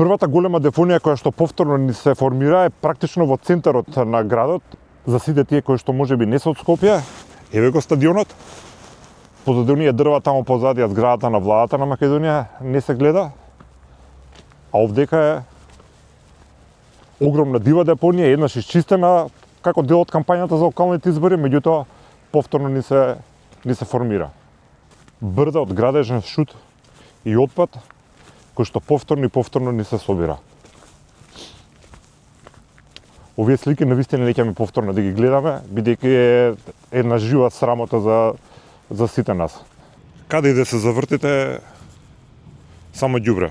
Првата голема депонија која што повторно ни се формира е практично во центарот на градот, за сите тие кои што можеби не се од Скопје. Еве го стадионот. Позади оние дрва таму позади зградата на владата на Македонија не се гледа. А овдека е огромна дива депонија, еднаш исчистена како дел од кампањата за локалните избори, меѓутоа повторно ни се формира. Брда од градежен шут и отпад кој што повторно ни се собира. Овие слики навистина не ќе ме повторно да ги гледаме, бидејќи е една жива срамота за сите нас. Каде и да се завртите, само ѓубре.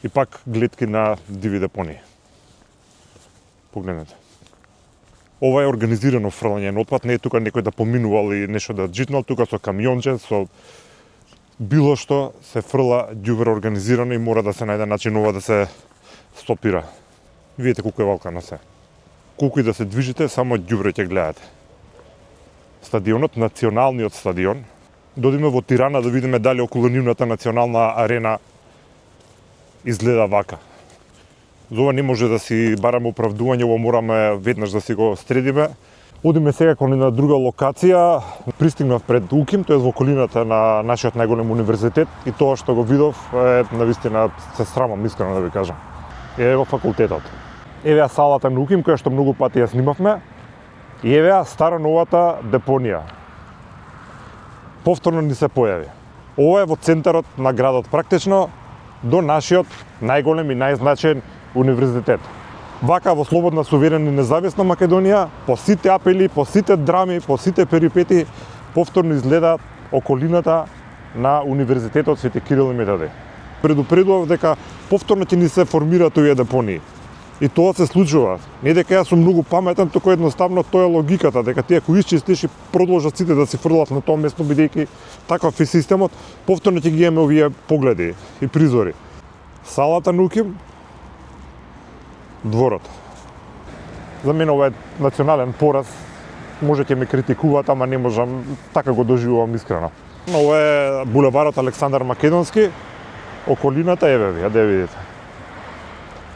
И пак гледки на диви депонии. Погледнете. Ова е организирано фрлање на отпад, не е тука некој да поминувал и нешто да джитнал, тука со камионче, со било што се фрла ѓубре организирано и мора да се најде начин ова да се стопира. Видите колку е валкано се. Колку и да се движите, само ѓубре ќе гледате. Стадионот, националниот стадион, додиме во Тирана да видиме дали околу нивната национална арена изгледа вака. За ова не може да си бараме оправдување, ова мораме веднаш да си го стредиме. Одиме сега кон една друга локација, пристигнав пред УКИМ, тоа е во околината на нашиот најголем универзитет и тоа што го видов е навистина се срамам искрено да ви кажам. Е во факултетот. Еве салата на УКИМ која што многу пати ја снимавме и еве стара новата депонија. Повторно ни се појави. Ова е во центарот на градот практично до нашиот најголем и најзначаен универзитет. Вака во слободна, суверена и независна Македонија, по сите апели, по сите драми, по сите перипети, повторно изгледа околината на Универзитетот Свети Кирил и Методи. Предупредував дека повторно ќе ни се формираат овие депонии. И тоа се случува. Не дека јас сум многу паметен, туку едноставно тоа е логиката, дека ти ако исчистиш и продолжат сите да се фрлат на тоа место, бидејќи таков е системот, повторно ќе ги имаме овие погледи и призори. Салата на УКИМ, дворот. За мене ова е национален пораз. Може ќе ме критикуваат, ама не можам, така го доживувам искрено. Ова е булеварот Александар Македонски, околината еве ви, ја да видите.